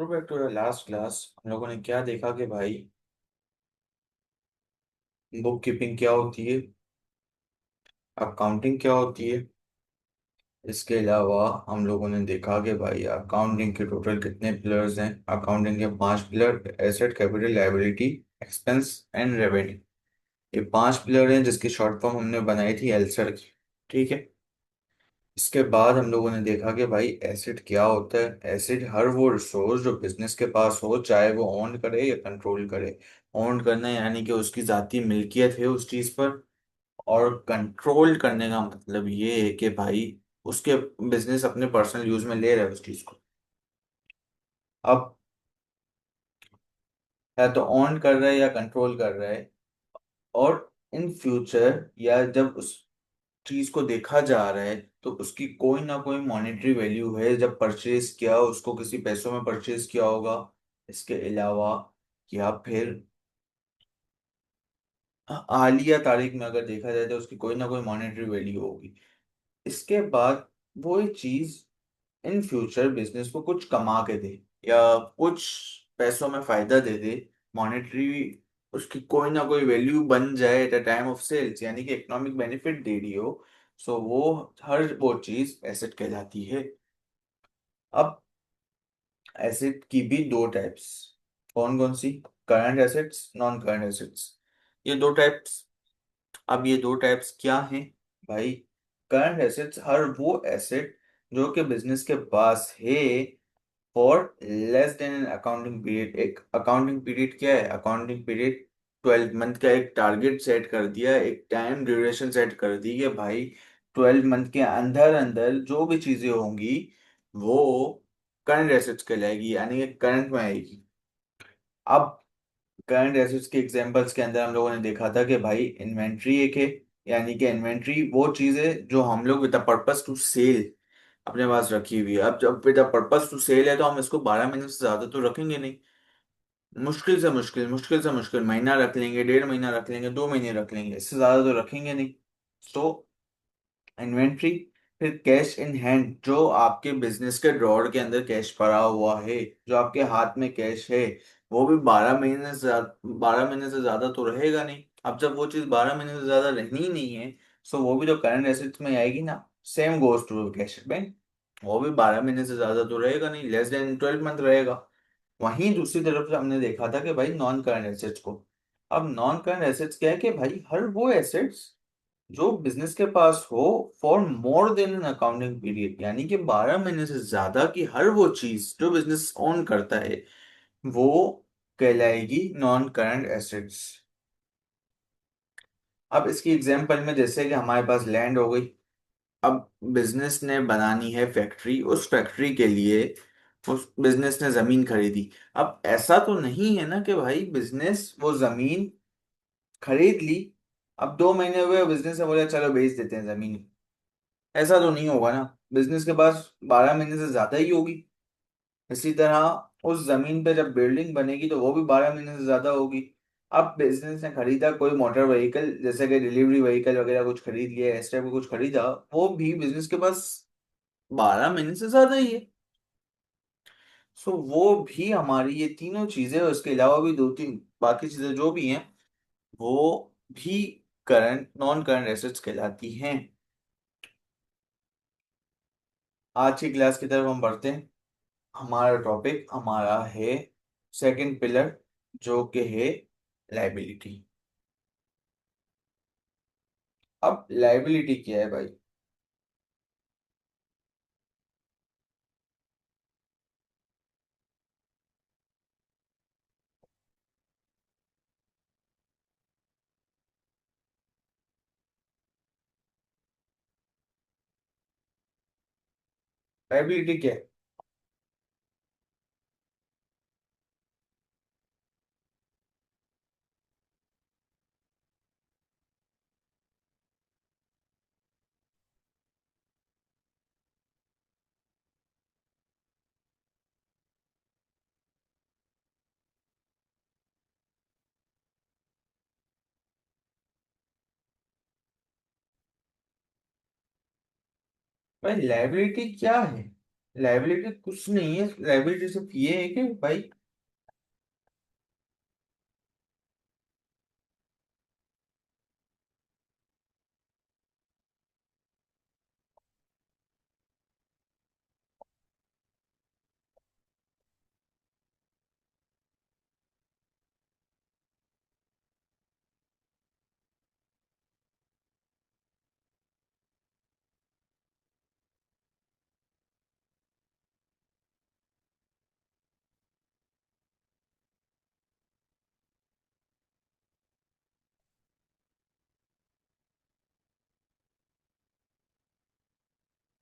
Back to last class हम लोगों ने क्या देखा कि भाई बुक कीपिंग क्या होती है। अकाउंटिंग क्या होती है। इसके अलावा हम लोगों ने देखा कि भाई अकाउंटिंग के टोटल कितने पिलर्स हैं। अकाउंटिंग के 5 pillar: asset, capital, liability, expense and revenue. ये 5 पिलर हैं जिसकी शॉर्ट फॉर्म हमने बनाई थी एलसर की। ठीक है। इसके बाद हम लोगों ने देखा कि भाई एसेट क्या होता है। एसेट हर वो रिसोर्स जो बिजनेस के पास हो, चाहे वो ओन करे या कंट्रोल करे। ओन करना यानी कि उसकी जाती मिल्कियत है उस चीज पर। और कंट्रोल करने का मतलब ये है कि भाई उसके बिजनेस अपने पर्सनल यूज में ले रहा है उस चीज को। अब या तो ऑन कर रहा है या कंट्रोल कर रहा है। और इन फ्यूचर या जब उस चीज को देखा जा रहा है तो उसकी कोई ना कोई मॉनेटरी वैल्यू है। जब परचेज किया उसको किसी पैसों में परचेज किया होगा। इसके अलावा या फिर हालिया तारीख में अगर देखा जाए तो उसकी कोई ना कोई मॉनेटरी वैल्यू होगी। इसके बाद वो चीज इन फ्यूचर बिजनेस को कुछ कमा के दे या कुछ पैसों में फायदा दे दे। मॉनेटरी उसकी कोई ना कोई वैल्यू बन जाए at a time of sales, यानी कि इकोनॉमिक बेनिफिट दे रही हो। सो वो हर वो चीज एसेट कहलाती है। अब एसेट की भी दो टाइप्स। कौन कौन सी? Current assets, non current assets. ये दो टाइप्स। अब ये दो टाइप्स क्या हैं भाई? करंट एसेट्स हर वो एसेट जो कि बिजनेस के पास है for less than an accounting period. एक अकाउंटिंग पीरियड क्या है? अकाउंटिंग पीरियड 12 मंथ का एक टारगेट सेट कर दिया, एक टाइम ड्यूरेशन सेट कर दी कि भाई 12 मंथ के अंदर अंदर जो भी चीजें होंगी वो करंट एसेट्स कहलाएगी, यानी कि करंट में आएगी। अब करंट एसेट्स के एग्जांपल्स के अंदर हम लोगों ने देखा था कि भाई इन्वेंट्री एक है। यानी कि इन्वेंट्री वो चीज है जो हम लोग with the purpose to sell अपने पास रखी हुई है। अब जब with the purpose to sell है तो हम इसको 12 महीने से ज्यादा तो रखेंगे नहीं। मुश्किल से मुश्किल महीना रख लेंगे, 1.5 महीना रख लेंगे, 2 महीने रख लेंगे, इससे ज्यादा तो रखेंगे नहीं। तो इन्वेंट्री। फिर कैश इन हैंड, जो आपके बिजनेस के ड्रॉर के अंदर कैश पड़ा हुआ है, जो आपके हाथ में कैश है, वो भी 12 महीने से ज्यादा तो रहेगा नहीं। अब जब वो चीज 12 महीने से ज्यादा रहनी ही नहीं है, सो वो भी तो करंट एसेट्स में आएगी ना। Same goes to cash bank. वो भी 12 महीने से ज्यादा तो रहेगा नहीं, लेस देन 12 मंथ रहेगा। वहीं दूसरी तरफ से हमने देखा था कि भाई नॉन करंट एसेट्स को। अब नॉन करंट एसेट्स क्या है कि भाई हर वो एसेट्स जो बिजनेस के पास हो for more than an accounting period, यानी कि 12 महीने से ज्यादा की हर वो चीज जो बिजनेस ऑन करता है वो कहलाएगी नॉन करंट एसेट्स। अब इसकी एग्जांपल में जैसे कि हमारे पास लैंड हो गई। अब बिजनेस ने बनानी है फैक्ट्री, उस फैक्ट्री के लिए उस बिजनेस ने जमीन खरीदी। अब ऐसा तो नहीं है ना कि भाई बिजनेस वो जमीन खरीद ली, अब 2 महीने हुए बिजनेस ने बोला चलो बेच देते हैं जमीन। ऐसा तो नहीं होगा ना। बिजनेस के पास 12 महीने से ज्यादा ही होगी। इसी तरह उस जमीन पे जब बिल्डिंग बनेगी तो वो भी 12 महीने से ज्यादा होगी। अब बिजनेस ने खरीदा कोई मोटर व्हीकल, जैसे कि डिलीवरी व्हीकल वगैरह कुछ खरीद लिया, इस टाइप का कुछ खरीदा, वो भी बिजनेस के पास 12 महीने से ज्यादा ही है। सो वो भी हमारी ये तीनों चीजें और इसके अलावा भी दो तीन बाकी चीजें जो भी हैं वो भी करंट नॉन करंट एसेट्स कहलाती हैं। आज की क्लास की तरफ हम बढ़ते हैं। हमारा टॉपिक हमारा है सेकंड पिलर, जो कि है लाइबिलिटी। अब लाइबिलिटी क्या है भाई? लाइबिलिटी क्या है? भाई लाइबिलिटी क्या है? लाइबिलिटी कुछ नहीं है, लाइबिलिटी सिर्फ ये है कि भाई,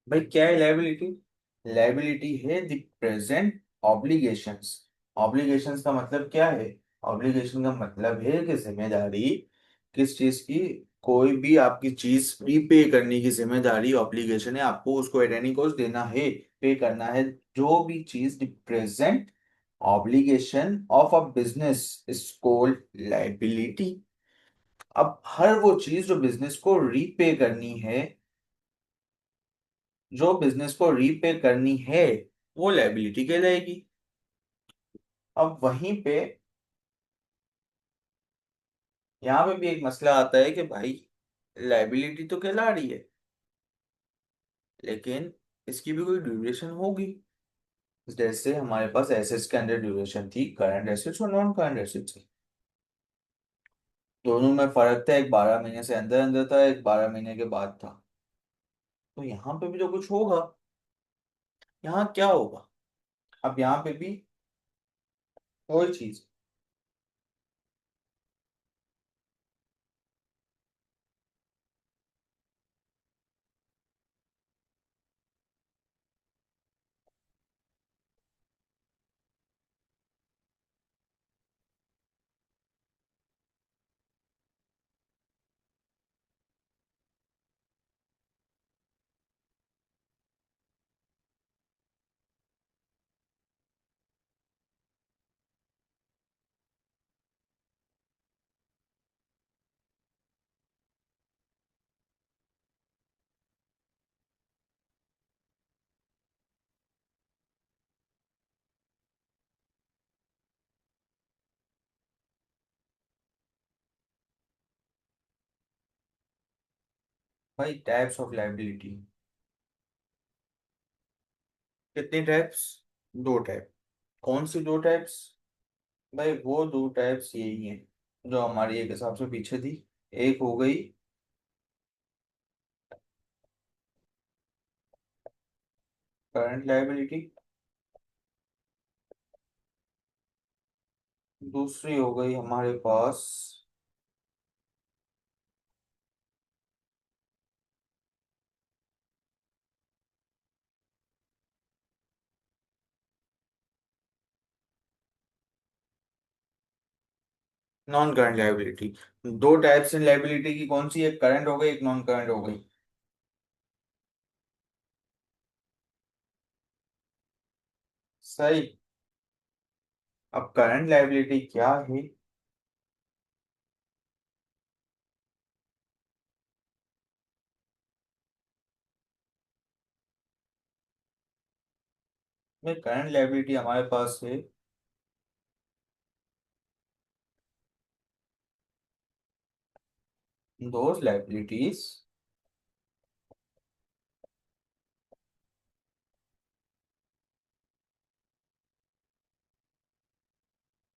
भाई क्या है लाइबिलिटी? लाइबिलिटी है द प्रेजेंट ऑब्लिगेशंस। ऑब्लिगेशंस का मतलब क्या है? ऑब्लिगेशन का मतलब है कि जिम्मेदारी, किस चीज की? कोई भी आपकी चीज प्रीपे करने की जिम्मेदारी ऑब्लिगेशन है, आपको उसको एट एनी कॉस्ट देना है, पे करना है। जो भी चीज the present obligation of a business is called liability. अब हर वो चीज जो बिजनेस को रीपे करनी है, जो बिजनेस को रीपे करनी है, वो लायबिलिटी कहलाएगी। अब वहीं पे, यहाँ पे भी एक मसला आता है कि भाई लायबिलिटी तो कहला रही है, लेकिन इसकी भी कोई ड्यूरेशन होगी। जैसे हमारे पास एसेट्स के अंदर ड्यूरेशन थी, करंट एसेट्स और नॉन करंट एसेट्स की। दोनों में फर्क था, एक 12 महीने से अंदर अंदर था, एक 12 महीने के बाद था। तो यहाँ पे भी तो कुछ होगा। यहाँ क्या होगा? अब यहाँ पे भी कोई चीज, भाई टाइप्स ऑफ लायबिलिटी कितनी टाइप्स? दो टाइप। कौन सी दो टाइप्स? भाई वो दो टाइप्स यही हैं जो हमारी एक हिसाब से पीछे थी। एक हो गई करंट लायबिलिटी, दूसरी हो गई हमारे पास नॉन करंट लायबिलिटी। दो टाइप्स इन लायबिलिटी की, कौन सी? एक करंट हो गई, एक नॉन करंट हो गई। सही। अब करंट लायबिलिटी क्या है? भाई करंट लायबिलिटी हमारे पास है those liabilities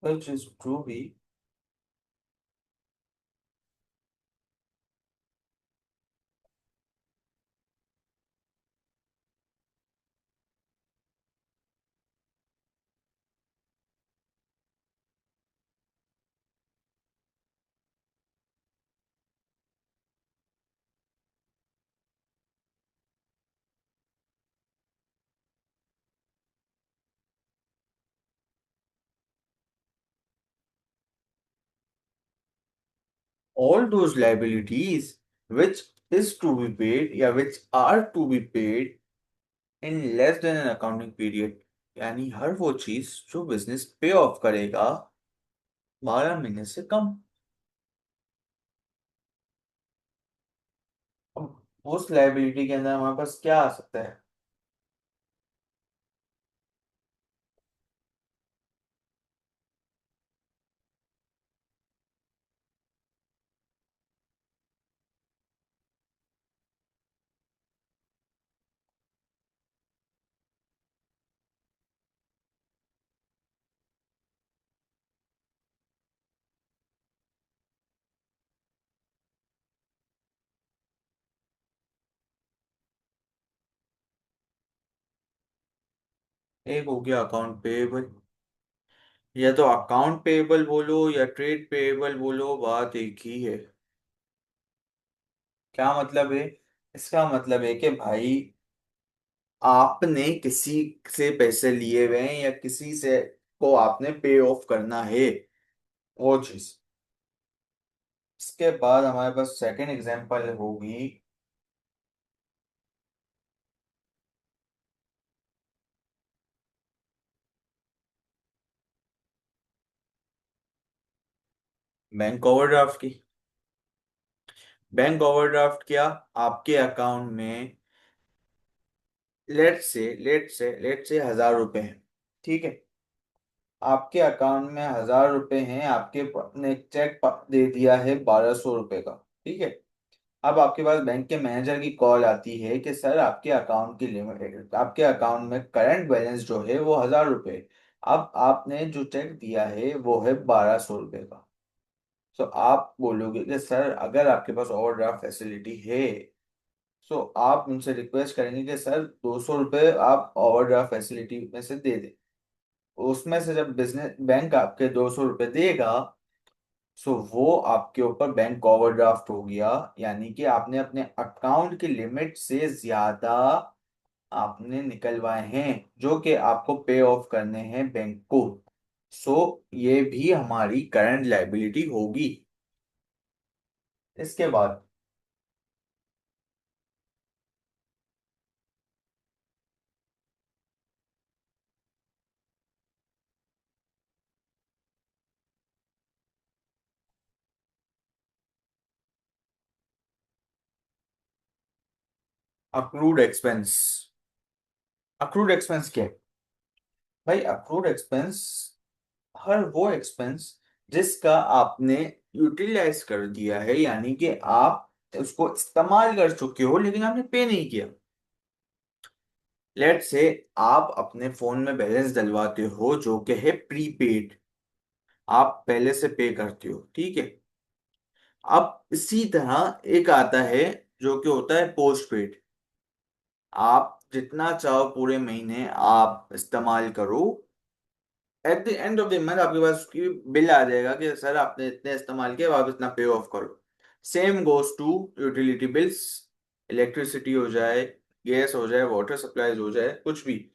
which is to be all those liabilities which is to be paid या which are to be paid in less than an accounting period. यानी हर वो चीज जो बिजनेस पे ऑफ करेगा 12 महीने से कम। अब उस लायबिलिटी के अंदर हमारे पास क्या आ सकता है? एक हो गया अकाउंट पेएबल। या तो अकाउंट पेएबल बोलो या ट्रेड पेएबल बोलो, बात एक ही है। क्या मतलब है? इसका मतलब है कि भाई आपने किसी से पैसे लिए हुए हैं या किसी से को आपने पे ऑफ करना है, वो चीज। इसके बाद हमारे पास सेकंड एग्जांपल होगी। बैंक ओवरड्राफ्ट की। बैंक ओवरड्राफ्ट क्या? आपके अकाउंट में लेट से 1,000 रुपए हैं। ठीक है। आपके अकाउंट में 1,000 रुपए हैं, आपके ने चेक दे दिया है 1,200 रुपए का। ठीक है। अब आपके पास बैंक के मैनेजर की कॉल आती है कि सर आपके अकाउंट की लिमिट, आपके अकाउंट में करंट बैलेंस जो है वो 1,000 रुपए। अब आपने जो चेक दिया है वो है 1,200 रुपए का। तो आप बोलोगे कि सर अगर आपके पास ओवरड्राफ्ट फैसिलिटी है, तो आप उनसे रिक्वेस्ट करेंगे कि सर 200 रुपये आप ओवरड्राफ्ट फैसिलिटी में से दे दें। उसमें से जब बिजनेस बैंक आपके 200 रुपये देगा, सो वो आपके ऊपर बैंक ओवरड्राफ्ट हो गया। यानी कि आपने अपने अकाउंट की लिमिट से ज्यादा आपने निकलवाए हैं, जो कि आपको पे ऑफ करने हैं बैंक को। सो ये भी हमारी करंट लाइबिलिटी होगी। इसके बाद अक्रूड एक्सपेंस। अक्रूड एक्सपेंस क्या है? भाई अक्रूड एक्सपेंस हर वो एक्सपेंस जिसका आपने यूटिलाइज कर दिया है, यानी कि आप उसको इस्तेमाल कर चुके हो लेकिन आपने पे नहीं किया। लेट से आप अपने फोन में बैलेंस डलवाते हो जो कि है प्रीपेड, आप पहले से पे करते हो। ठीक है। अब इसी तरह एक आता है जो कि होता है पोस्ट पेड। आप जितना चाहो पूरे महीने आप इस्तेमाल करो, at the end of the month आपके पास उसकी बिल आ जाएगा कि सर आपने इतने इस्तेमाल किया, आप इतना पे ऑफ करो। Same goes to utility bills. Electricity हो जाए, गैस हो जाए, वाटर सप्लाईज हो जाए, कुछ भी,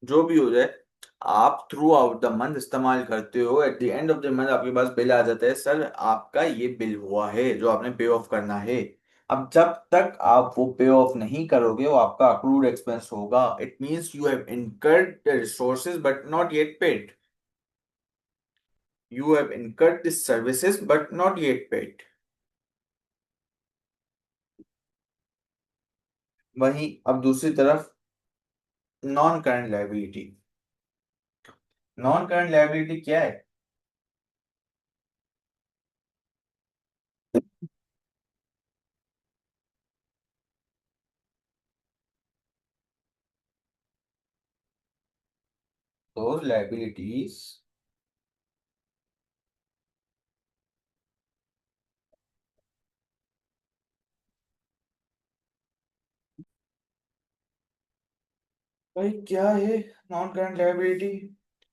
जो भी हो जाए, आप थ्रू आउट द मंथ इस्तेमाल करते हो। At the end of the month आपके पास बिल आ जाता है, सर आपका ये बिल हुआ है जो आपने पे ऑफ करना है। अब जब तक आप वो पे ऑफ नहीं करोगे वो आपका अक्रूड एक्सपेंस होगा। It means you have incurred the resources but not yet paid. You have incurred these services but not yet paid. वहीं अब दूसरी तरफ non current liability. Non current liability क्या है? those liabilities भाई क्या है नॉन करंट लायबिलिटी?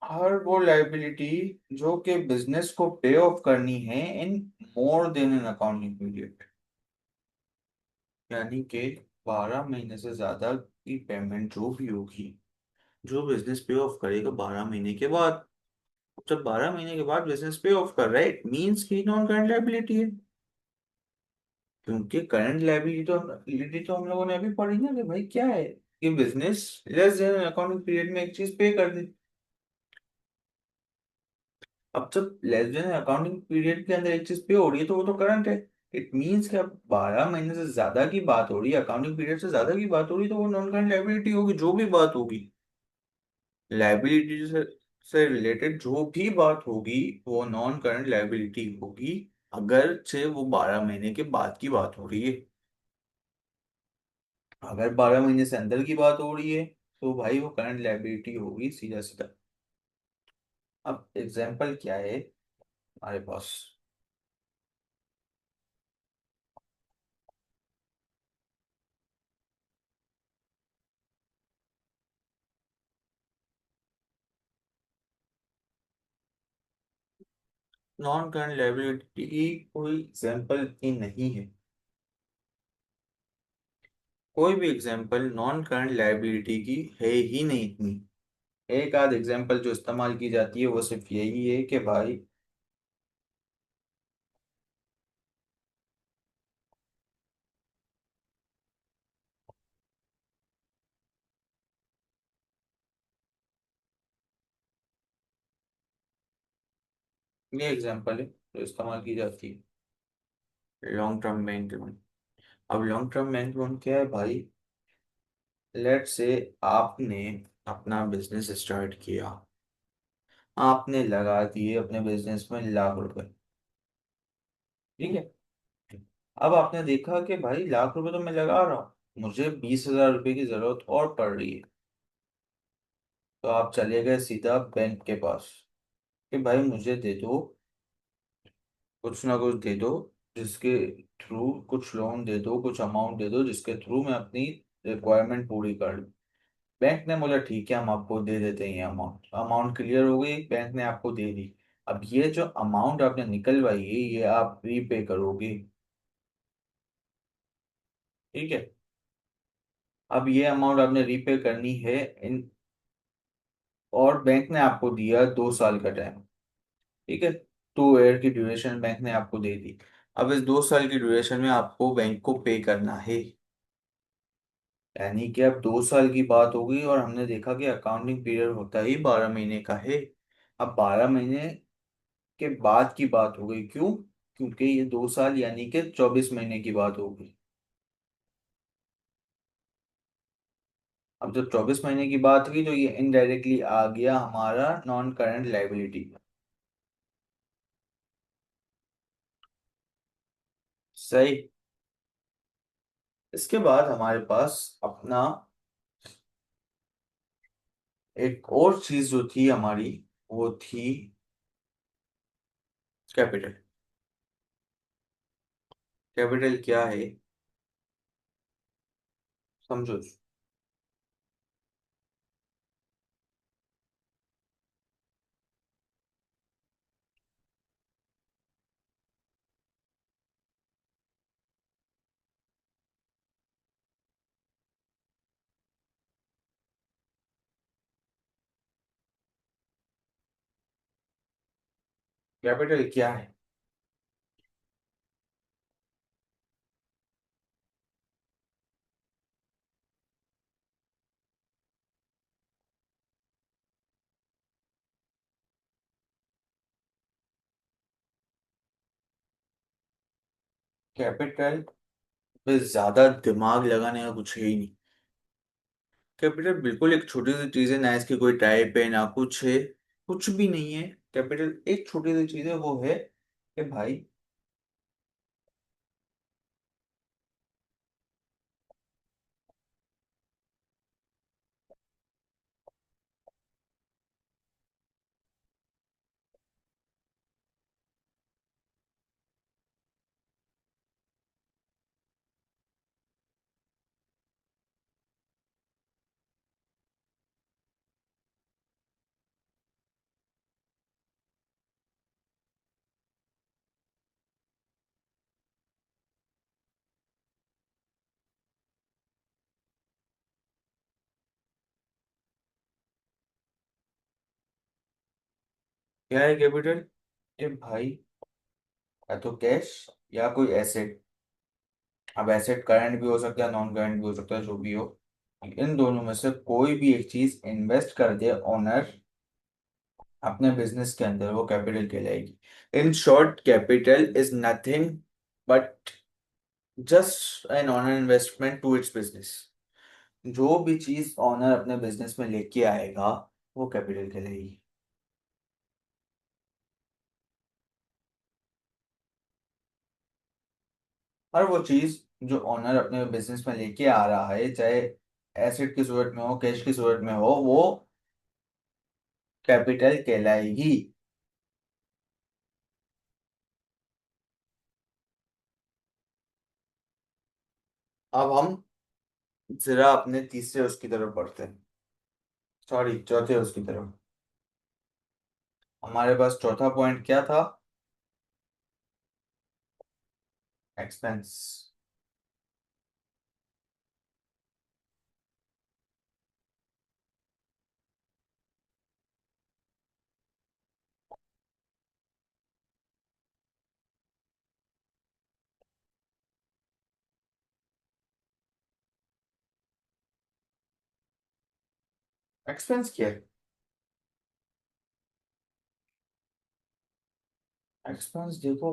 हर वो लायबिलिटी जो कि बिजनेस को पे ऑफ करनी है in more than an accounting period. यानी कि 12 महीने से ज्यादा की पेमेंट जो भी होगी, जो बिजनेस पे ऑफ करेगा 12 महीने के बाद। जब 12 महीने के बाद बिजनेस पे ऑफ कर रहा है, इट मीन्स की नॉन करंट लायबिलिटी है। क्योंकि करंट लायबिलिटी तो हम लोगों ने अभी पढ़ी ना कि भाई क्या है कि business less than accounting period में एक चीज पे कर दे। अब जब लेस देन अकाउंटिंग पीरियड के अंदर एक चीज पे हो रही है तो वो तो करंट है। इट मीन्स कि अब 12 महीने से ज्यादा की बात हो रही है, अकाउंटिंग पीरियड से ज्यादा की बात हो रही है, तो वो नॉन करंट लायबिलिटी होगी। जो भी बात होगी लायबिलिटी से रिलेटेड, जो भी बात होगी वो नॉन करंट लायबिलिटी होगी, अगर से वो 12 महीने के बाद की बात हो रही है। अगर 12 महीने से अंदर की बात हो रही है तो भाई वो करंट लायबिलिटी होगी, सीधा सीधा। अब एग्जाम्पल क्या है हमारे पास? नॉन करंट लायबिलिटी की कोई एग्जाम्पल ही नहीं है। कोई भी एग्जाम्पल नॉन करंट लायबिलिटी की है ही नहीं इतनी। एक आध एग्जाम्पल जो इस्तेमाल की जाती है वो सिर्फ यही है कि भाई, ये एग्जाम्पल है जो इस्तेमाल की जाती है। Long term bank loan. अब लॉन्ग टर्म बैंक लोन क्या है भाई? लेट से आपने अपना बिजनेस स्टार्ट किया, आपने लगा दिए अपने बिजनेस में लाख रुपए। ठीक है। अब आपने देखा कि भाई लाख रुपए तो मैं लगा रहा हूँ, मुझे 20,000 रुपये की जरूरत और पड़ रही है। तो आप चले गए सीधा बैंक के पास कि भाई मुझे दे दो, कुछ ना कुछ दे दो, जिसके थ्रू कुछ लोन दे दो, कुछ अमाउंट दे दो जिसके थ्रू मैं अपनी रिक्वायरमेंट पूरी कर लूँ। बैंक ने बोला ठीक है हम आपको दे देते हैं ये अमाउंट। अमाउंट क्लियर हो गई, बैंक ने आपको दे दी। अब ये जो अमाउंट आपने निकलवाई है ये आप रीपे करोगे। ठीक है। अब ये अमाउंट आपने रीपे करनी है इन, और बैंक ने आपको दिया 2 साल का टाइम। ठीक है। 2 ईयर की ड्यूरेशन बैंक ने आपको दे दी। अब इस 2 साल की ड्यूरेशन में आपको बैंक को पे करना है। यानी कि अब 2 साल की बात हो गई और हमने देखा कि अकाउंटिंग पीरियड होता ही 12 महीने का है। अब 12 महीने के बाद की बात हो गई, क्यों? क्योंकि ये 2 साल यानी कि 24 महीने की बात हो गई। अब जब 24 महीने की बात हुई तो ये इनडायरेक्टली आ गया हमारा नॉन करंट लाइबिलिटी। सही। इसके बाद हमारे पास अपना एक और चीज जो थी हमारी, वो थी कैपिटल। कैपिटल क्या है? समझो। कैपिटल क्या है? कैपिटल पे ज्यादा दिमाग लगाने का कुछ है ही नहीं। कैपिटल बिल्कुल एक छोटी सी चीज है, ना इसकी कोई टाइप है ना कुछ है, कुछ भी नहीं है। कैपिटल एक छोटी सी चीज है, वो है कि भाई, क्या है कैपिटल? ये भाई या तो कैश या कोई एसेट। अब एसेट करंट भी हो सकता है, नॉन करंट भी हो सकता है, जो भी हो, इन दोनों में से कोई भी एक चीज इन्वेस्ट कर दे ओनर अपने बिजनेस के अंदर, वो कैपिटल कहलाएगी। In short capital is nothing but just an owner investment to its business. जो भी चीज ऑनर अपने बिजनेस में लेके आएगा वो कैपिटल कहलाएगी। और वो चीज जो ऑनर अपने बिजनेस में लेके आ रहा है, चाहे एसेट की सूरत में हो, कैश की सूरत में हो, वो कैपिटल कहलाएगी। अब हम जरा अपने तीसरे उसकी तरफ बढ़ते हैं, सॉरी चौथे उसकी तरफ। हमारे पास चौथा पॉइंट क्या था? एक्सपेंस। एक्सपेंस क्या है? एक्सपेंस देखो,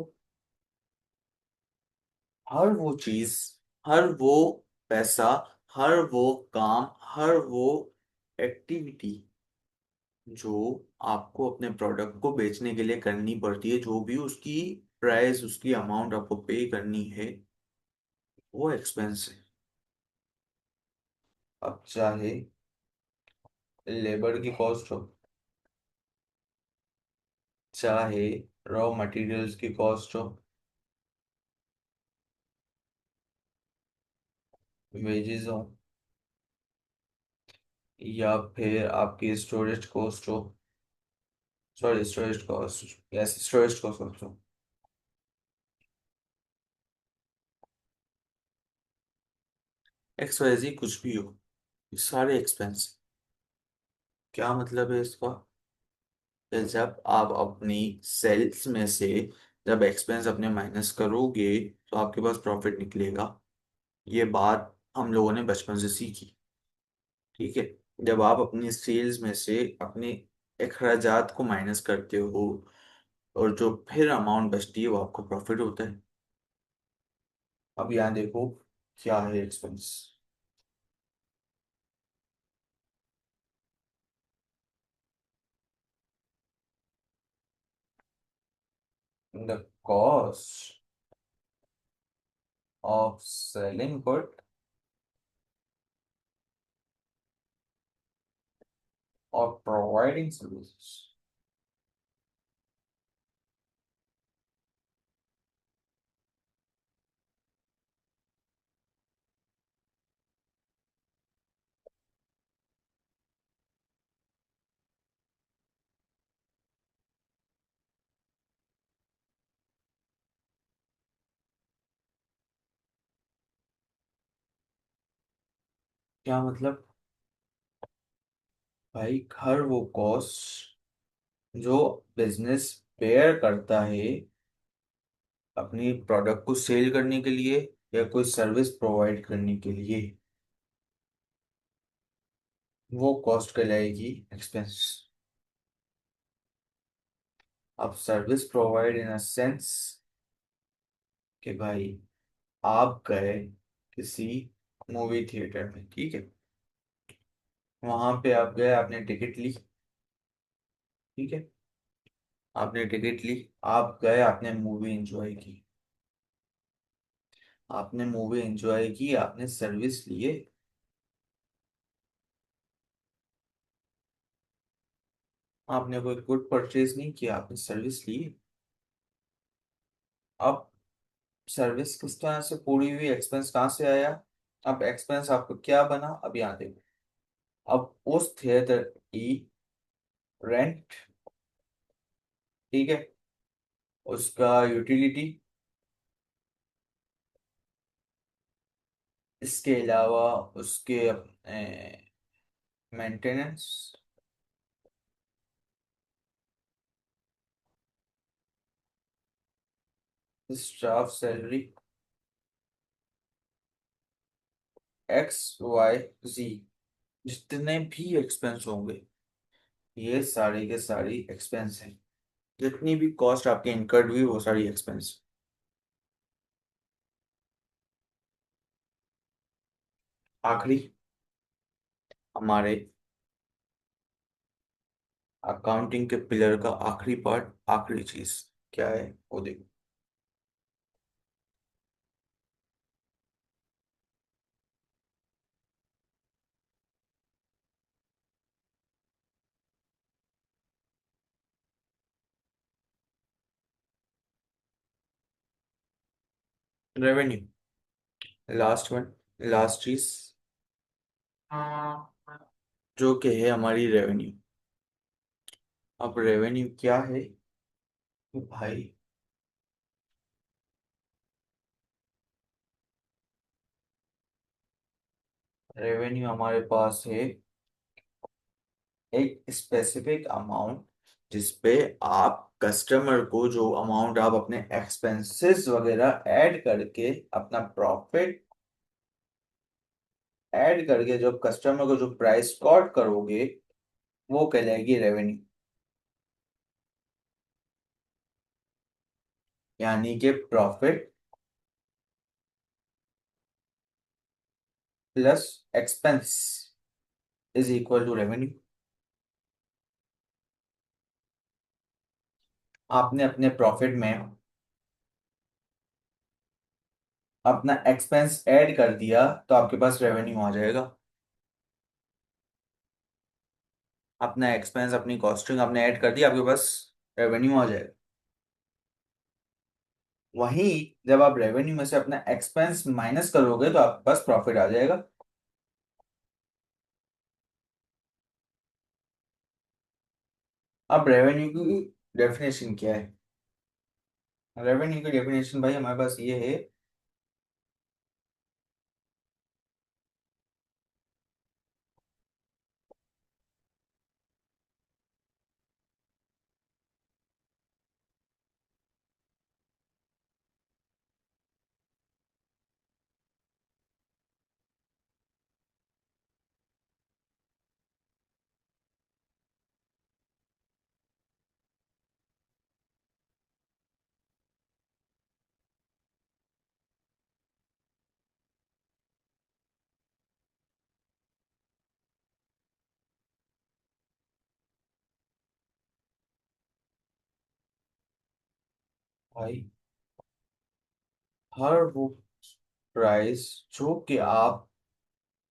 हर वो चीज, हर वो पैसा, हर वो काम, हर वो एक्टिविटी जो आपको अपने प्रोडक्ट को बेचने के लिए करनी पड़ती है, जो भी उसकी प्राइस, उसकी अमाउंट आपको पे करनी है, वो एक्सपेंस है। अब चाहे लेबर की कॉस्ट हो, चाहे रॉ मटेरियल्स की कॉस्ट हो, वेजेस हो, या फिर आपकी स्टोरेज कॉस्ट हो, sorry storage cost, yes storage cost हो, एक्स वाई जी कुछ भी हो, ये सारे एक्सपेंस। क्या मतलब है इसका? कि जब आप अपनी सेल्स में से जब एक्सपेंस अपने माइनस करोगे तो आपके पास प्रॉफिट निकलेगा। ये बात हम लोगों ने बचपन से सीखी। ठीक है। जब आप अपनी सेल्स में से अपने अखराजात को माइनस करते हो और जो फिर अमाउंट बचती है वो आपको प्रॉफिट होता है। अब यहाँ देखो, क्या है expense? The cost of selling good और प्रोवाइडिंग सर्विसेज। क्या मतलब? भाई हर वो कॉस्ट जो बिजनेस बेयर करता है अपनी प्रोडक्ट को सेल करने के लिए या कोई सर्विस प्रोवाइड करने के लिए, वो कॉस्ट कहलाएगी एक्सपेंस। अब service provide in a sense कि भाई आप गए किसी मूवी थिएटर में, ठीक है, वहां पे आप गए, आपने टिकट ली, ठीक है, आपने टिकट ली, आप गए, आपने मूवी एंजॉय की, आपने मूवी एंजॉय की, आपने सर्विस लिए, आपने कोई गुड परचेज नहीं किया, आपने सर्विस ली। अब सर्विस किस तरह से पूरी हुई, एक्सपेंस कहाँ से आया? अब एक्सपेंस आपको क्या बना, अब यहाँ देखो। अब उस थिएटर की रेंट, ठीक है, उसका यूटिलिटी, इसके अलावा उसके maintenance, staff salary, X Y Z, जितने भी एक्सपेंस होंगे ये सारी के सारी एक्सपेंस हैं। जितनी भी कॉस्ट आपकी इनकर्ड हुई वो सारी एक्सपेंस। आखिरी, हमारे अकाउंटिंग के पिलर का आखिरी पार्ट, आखिरी चीज क्या है वो देखो। रेवेन्यू, लास्ट वन, लास्ट चीज, जो कि है हमारी रेवेन्यू। अब रेवेन्यू क्या है? तो भाई रेवेन्यू हमारे पास है एक स्पेसिफिक अमाउंट, जिसपे आप कस्टमर को जो अमाउंट आप अपने एक्सपेंसेस वगैरह ऐड करके अपना प्रॉफिट ऐड करके जो कस्टमर को जो प्राइस कोट करोगे, वो कहलाएगी रेवेन्यू। यानी कि profit plus expense is equal to revenue. आपने अपने प्रॉफिट में अपना एक्सपेंस ऐड कर दिया तो आपके पास रेवेन्यू आ जाएगा। अपना एक्सपेंस अपनी कॉस्टिंग आपने ऐड कर दी, आपके पास रेवेन्यू आ जाएगा। वहीं जब आप रेवेन्यू में से अपना एक्सपेंस माइनस करोगे तो आपके पास प्रॉफिट आ जाएगा। अब रेवेन्यू की डेफिनेशन क्या है? रेवेन्यू की डेफिनेशन भाई हमारे पास ये है। भाई हर वो प्राइस जो कि आप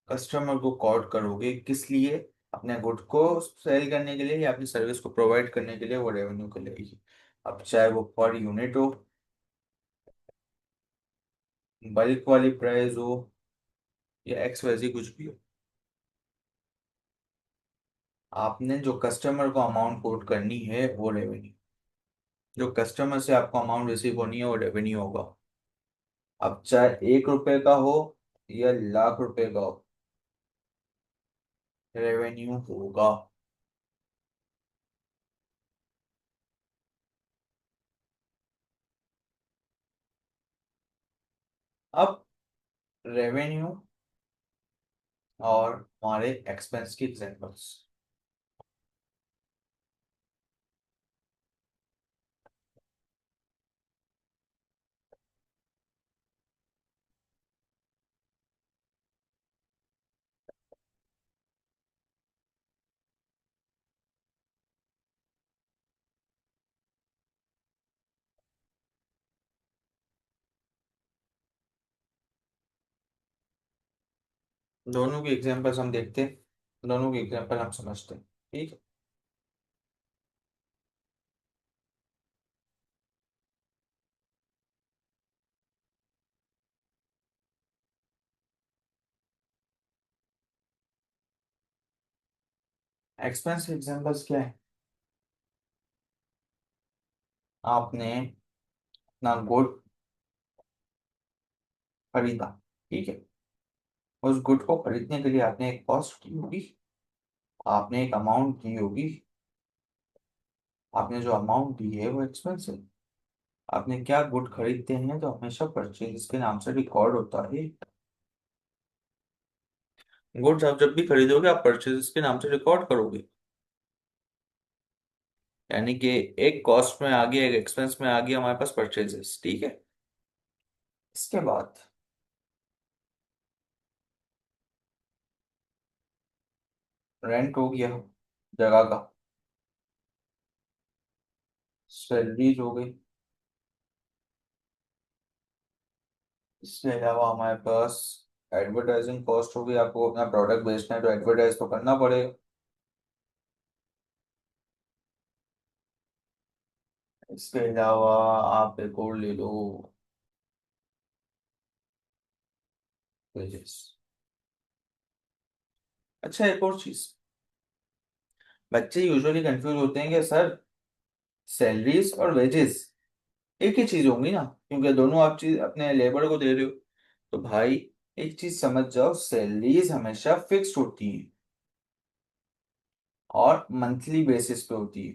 कस्टमर को कोट करोगे, किस लिए? अपने गुड को सेल करने के लिए या अपनी सर्विस को प्रोवाइड करने के लिए, वो रेवेन्यू कहलाएगी। अब चाहे वो पर यूनिट हो, बल्क वाली प्राइस हो, या एक्स वैसी कुछ भी हो, आपने जो कस्टमर को अमाउंट कोट करनी है वो रेवेन्यू। जो कस्टमर से आपको अमाउंट रिसीव होनी है वो रेवेन्यू होगा। अब चाहे 1 रुपए का हो या लाख रुपए का हो, रेवेन्यू होगा। अब रेवेन्यू और हमारे एक्सपेंस की एग्जांपल्स। दोनों की एग्जांपल्स हम देखते हैं, दोनों की एग्जांपल हम समझते हैं। ठीक है। एक्सपेंस के एग्जांपल्स क्या है? आपने अपना गुड खरीदा, ठीक है। उस गुड को खरीदने के लिए आपने एक कॉस्ट की होगी, आपने एक अमाउंट दी होगी। आपने जो अमाउंट दी है वो एक्सपेंस है। आपने क्या गुड खरीदते हैं तो हमेशा परचेज के नाम से रिकॉर्ड होता है। गुड्स आप जब भी खरीदोगे आप परचेज के नाम से रिकॉर्ड करोगे। यानी कि एक कॉस्ट में आ गया, एक एक्सपेंस में आ गया हमारे पास परचेजेस, ठीक है। इसके बाद रेंट हो गया जगह का, सैलरीज हो गई। इसके अलावा हमारे पास एडवर्टाइजिंग कॉस्ट होगी, आपको अपना प्रोडक्ट बेचना है तो एडवर्टाइज तो करना पड़ेगा। इसके अलावा आप एक और ले लो, वेजेस। अच्छा, एक और चीज, बच्चे यूजुअली कंफ्यूज होते हैं कि सर सैलरीज और वेजेस एक ही चीज होंगी ना, क्योंकि दोनों आप चीज अपने लेबर को दे रहे हो। तो भाई एक चीज समझ जाओ, सैलरीज हमेशा फिक्स्ड होती है और मंथली बेसिस पे होती है,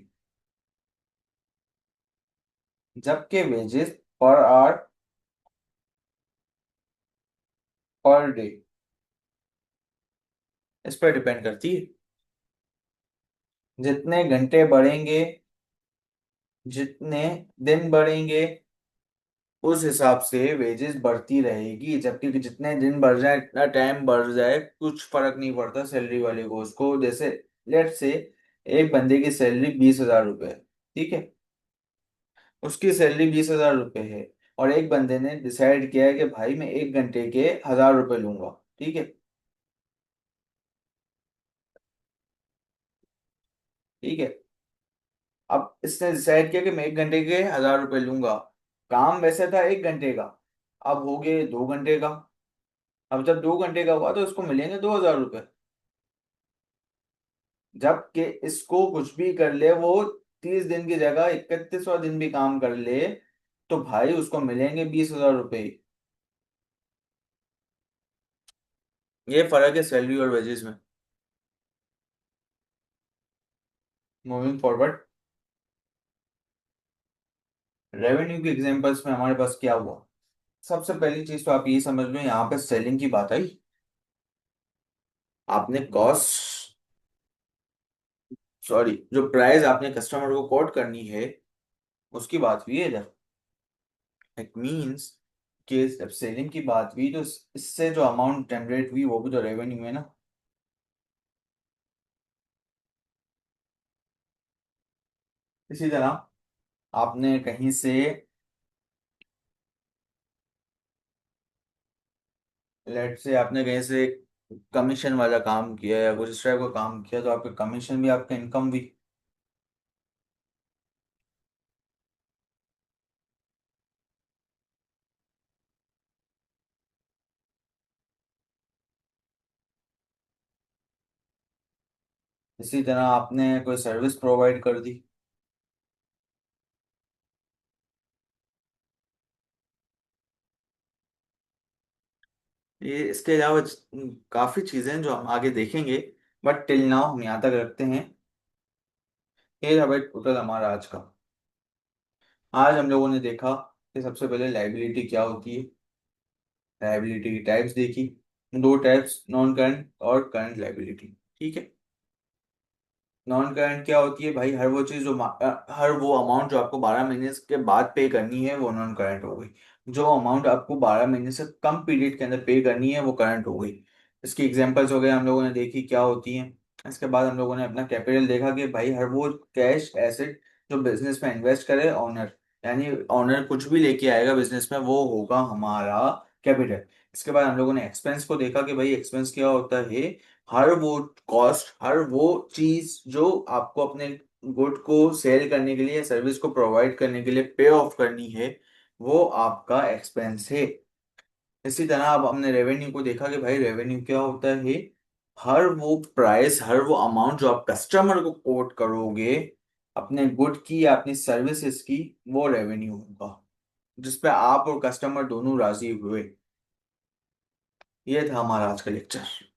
जबकि wages per hour, per day, इस पर डिपेंड करती है। जितने घंटे बढ़ेंगे, जितने दिन बढ़ेंगे, उस हिसाब से वेजेस बढ़ती रहेगी, जबकि जितने दिन बढ़ जाए, इतना टाइम बढ़ जाए, कुछ फर्क नहीं पड़ता सैलरी वाले को। उसको जैसे लेट से एक बंदे की सैलरी 20,000 रुपये है, ठीक है, उसकी सैलरी 20,000 रुपये है, और एक बंदे ने डिसाइड किया है कि भाई मैं 1 घंटे के 1,000 रुपये लूंगा, ठीक है, ठीक है। अब इसने डिसाइड किया कि मैं 1 घंटे के 1,000 रुपये लूंगा। काम वैसे था 1 घंटे का, अब हो गए 2 घंटे का। अब जब 2 घंटे का हुआ तो उसको मिलेंगे 2,000 रुपये। जबकि इसको कुछ भी कर ले वो, 30 दिन की जगह 31वां दिन भी काम कर ले, तो भाई उसको मिलेंगे 20,000 रुपये। ये फर्क है सैलरी और वेजेस में। मूविंग फॉरवर्ड, रेवेन्यू के एग्जांपल्स में हमारे पास क्या हुआ? सबसे पहली चीज तो आप ये समझ लो, यहाँ पे सेलिंग की बात आई। आपने कॉस्ट, सॉरी, जो प्राइस आपने कस्टमर को कोट करनी है, उसकी बात हुई है इधर। इट मीन्स कि जब सेलिंग की बात हुई तो इससे जो अमाउंट जनरेट हुई वो भी तो रेवेन्यू है ना। इसी तरह आपने कहीं से, लेट से आपने कहीं से कमीशन वाला काम किया या कुछ इस टाइप का काम किया, तो आपका कमीशन भी आपका इनकम भी। इसी तरह आपने कोई सर्विस प्रोवाइड कर दी। ये इसके अलावा काफी चीजें हैं जो हम आगे देखेंगे, बट टिल नाउ हम यहाँ तक रखते हैं। ये था भाई टोटल हमारा आज का। आज हम लोगों ने देखा कि सबसे पहले लाइबिलिटी क्या होती है, लाइबिलिटी की टाइप्स देखी, दो टाइप्स, नॉन करंट और करंट लाइबिलिटी, ठीक है। नॉन करंट क्या होती है भाई? हर वो चीज जो हर वो अमाउंट जो आपको 12 महीने के बाद पे करनी है वो नॉन करंट हो गई। जो अमाउंट आपको 12 महीने से कम पीरियड के अंदर पे करनी है वो करंट हो गई। इसकी एग्जांपल्स हो गए, हम लोगों ने देखी क्या होती हैं। इसके बाद हम लोगों ने अपना कैपिटल देखा कि भाई हर वो कैश एसेट जो बिजनेस में इन्वेस्ट करे ऑनर, यानी ऑनर कुछ भी लेके आएगा बिजनेस में वो होगा हमारा कैपिटल। इसके बाद हम लोगों ने एक्सपेंस को देखा कि भाई एक्सपेंस क्या होता है? हर वो कॉस्ट, हर वो चीज जो आपको अपने गुड को सेल करने के लिए, सर्विस को प्रोवाइड करने के लिए पे ऑफ करनी है, वो आपका एक्सपेंस है। इसी तरह अब हमने रेवेन्यू को देखा कि भाई रेवेन्यू क्या होता है? हर वो प्राइस, हर वो अमाउंट जो आप कस्टमर को कोट करोगे अपने गुड की या अपनी सर्विसेज की, वो रेवेन्यू होगा, जिसपे आप और कस्टमर दोनों राजी हुए। ये था हमारा आज का लेक्चर।